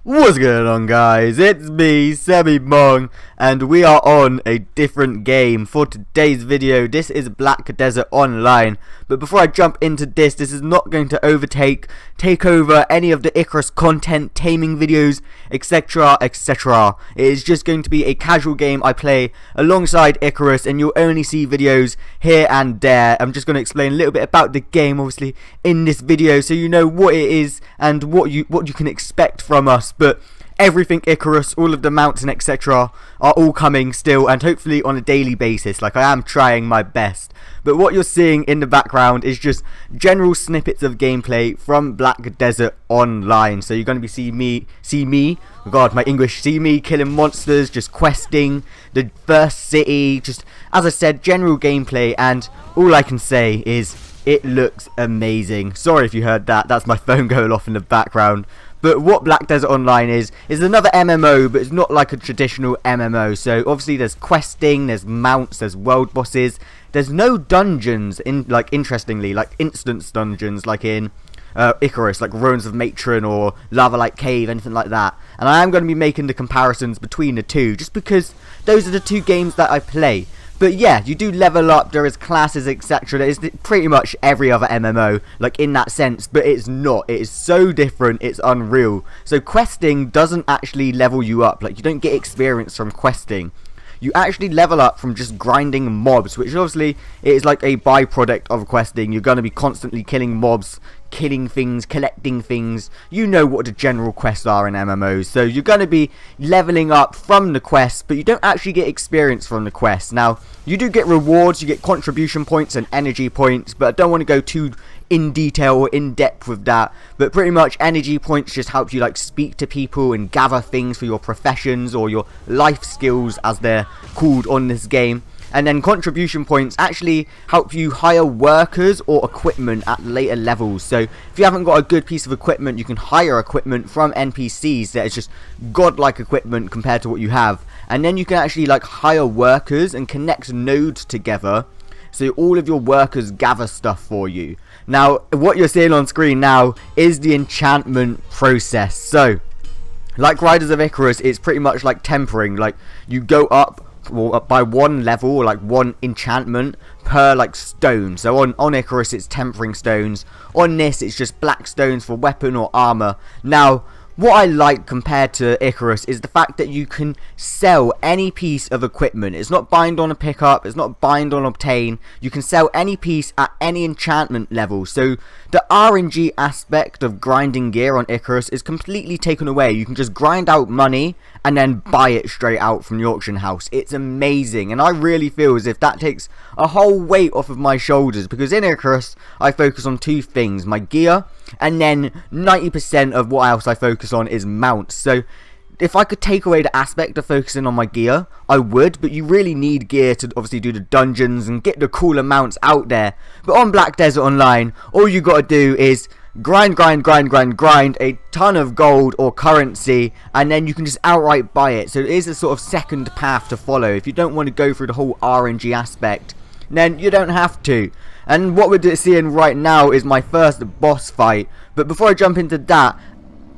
What's going on, guys? It's me, Semi-Mong, and we are on a different game for today's video. This is Black Desert Online, but before I jump into this is not going to take over any of the Icarus content, taming videos, etc, etc. It is just going to be a casual game I play alongside Icarus, and you'll only see videos here and there. I'm just going to explain a little bit about the game, obviously, in this video, so you know what it is and what you can expect from us. But everything Icarus, all of the mounts and etc. are all coming still, and hopefully on a daily basis. Like, I am trying my best. But what you're seeing in the background is just general snippets of gameplay from Black Desert Online. So you're going to be see me, oh god, my English, see me killing monsters, just questing the first city, just, as I said, general gameplay, and all I can say is it looks amazing. Sorry if you heard that, that's my phone going off in the background. But what Black Desert Online is another MMO, but it's not like a traditional MMO. So obviously there's questing, there's mounts, there's world bosses. There's no dungeons, interestingly, like instance dungeons like in Icarus, like Ruins of Matron or Lava Light Cave, anything like that. And I am going to be making the comparisons between the two, just because those are the two games that I play. But yeah, you do level up, there is classes, etc. There is pretty much every other MMO, like, in that sense, but it's not. It is so different, it's unreal. So questing doesn't actually level you up, like, you don't get experience from questing. You actually level up from just grinding mobs, which obviously is like a byproduct of questing. You're going to be constantly killing mobs, killing things, collecting things. You know what the general quests are in MMOs. So you're going to be leveling up from the quests, but you don't actually get experience from the quests. Now, you do get rewards, you get contribution points and energy points, but I don't want to go too in detail or in depth with that. But pretty much energy points just help you, like, speak to people and gather things for your professions or your life skills, as they're called on this game. And then contribution points actually help you hire workers or equipment at later levels. So if you haven't got a good piece of equipment, you can hire equipment from NPCs that is just godlike equipment compared to what you have. And then you can actually, like, hire workers and connect nodes together, so all of your workers gather stuff for you. Now, what you're seeing on screen now is the enchantment process. So, like Riders of Icarus, it's pretty much like tempering. Like, you go up by one level, or like one enchantment per, like, stone. So on Icarus it's tempering stones. On this it's just black stones for weapon or armor. Now, what I like compared to Icarus is the fact that you can sell any piece of equipment. It's not bind on a pickup, it's not bind on obtain. You can sell any piece at any enchantment level. So the RNG aspect of grinding gear on Icarus is completely taken away. You can just grind out money and then buy it straight out from the auction house. It's amazing, and I really feel as if that takes a whole weight off of my shoulders, because in Icarus I focus on two things: my gear, and then 90% of what else I focus on is mounts. So if I could take away the aspect of focusing on my gear, I would, but you really need gear to obviously do the dungeons and get the cooler mounts out there. But on Black Desert Online, all you gotta do is grind a ton of gold or currency, and then you can just outright buy it. So it is a sort of second path to follow. If you don't want to go through the whole RNG aspect, then you don't have to. And what we're seeing right now is my first boss fight. But before I jump into that,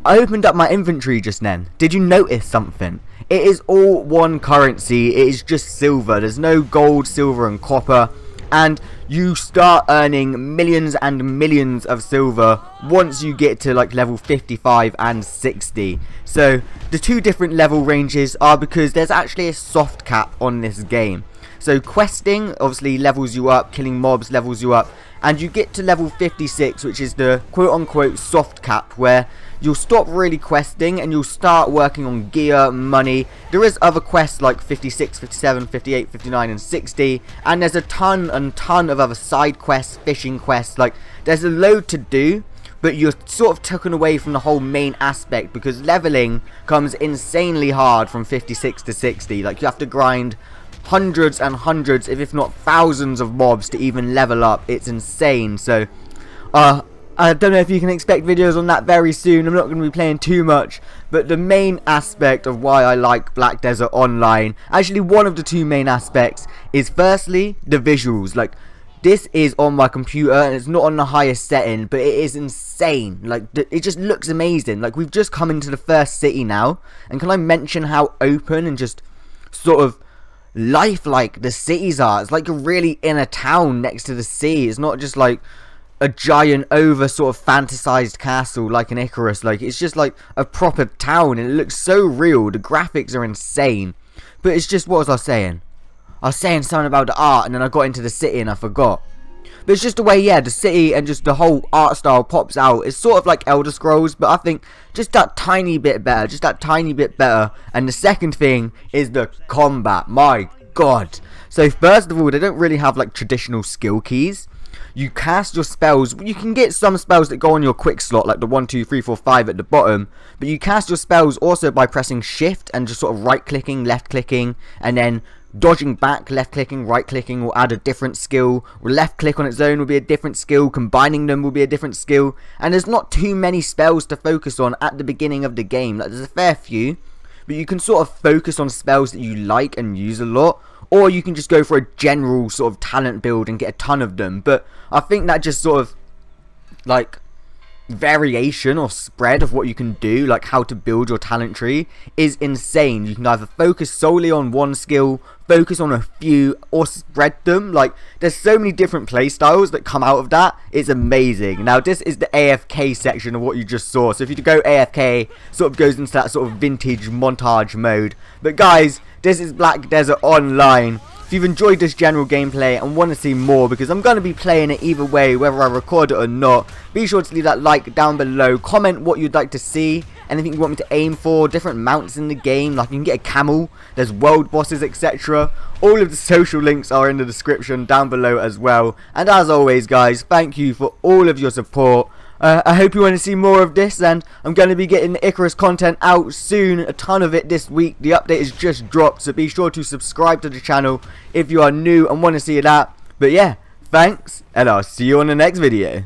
I opened up my inventory just then. Did you notice something? It is all one currency. It is just silver. There's no gold, silver and copper. And you start earning millions and millions of silver once you get to, like, level 55 and 60. So the two different level ranges are because there's actually a soft cap on this game. So questing obviously levels you up, killing mobs levels you up, and you get to level 56, which is the quote-unquote soft cap, where you'll stop really questing and you'll start working on gear, money. There is other quests like 56, 57, 58, 59 and 60, and there's a ton of other side quests, fishing quests. Like, there's a load to do, but you're sort of taken away from the whole main aspect, because leveling comes insanely hard from 56 to 60. Like, you have to grind hundreds and hundreds, if not thousands of mobs to even level up. It's insane. So I don't know if you can expect videos on that very soon. I'm not going to be playing too much, but the main aspect of why I like Black Desert Online, actually one of the two main aspects, is firstly the visuals. Like, this is on my computer and it's not on the highest setting, but it is insane. Like, it just looks amazing. Like, we've just come into the first city now, and can I mention how open and just sort of lifelike the cities are? It's like you're really in a town next to the sea. It's not just like a giant over sort of fantasized castle like an Icarus. Like, it's just like a proper town, and it looks so real. The graphics are insane. But it's just, what was I saying? I was saying something about the art, and then I got into the city and I forgot. But it's just the way, yeah, the city and just the whole art style pops out. It's sort of like Elder Scrolls, but I think just that tiny bit better. Just that tiny bit better. And the second thing is the combat. My god. So first of all, they don't really have like traditional skill keys. You cast your spells. You can get some spells that go on your quick slot, like the 1, 2, 3, 4, 5 at the bottom. But you cast your spells also by pressing shift and just sort of right clicking, left clicking, and then dodging back, left clicking, right clicking will add a different skill. Left click on its own will be a different skill. Combining them will be a different skill. And there's not too many spells to focus on at the beginning of the game. Like, there's a fair few, but you can sort of focus on spells that you like and use a lot. Or you can just go for a general sort of talent build and get a ton of them. But I think that just sort of like variation or spread of what you can do, like how to build your talent tree, is insane. You can either focus solely on one skill, focus on a few, or spread them. Like, there's so many different play styles that come out of that. It's amazing. Now, this is the AFK section of what you just saw. So if you go AFK, sort of goes into that sort of vintage montage mode. But guys, this is Black Desert Online. If you've enjoyed this general gameplay and want to see more, because I'm going to be playing it either way, whether I record it or not, be sure to leave that like down below. Comment what you'd like to see, anything you want me to aim for, different mounts in the game, like you can get a camel, there's world bosses, etc. All of the social links are in the description down below as well. And as always, guys, thank you for all of your support. I hope you want to see more of this, and I'm going to be getting the Icarus content out soon, a ton of it this week. The update has just dropped, so be sure to subscribe to the channel if you are new and want to see that. But yeah, thanks, and I'll see you on the next video.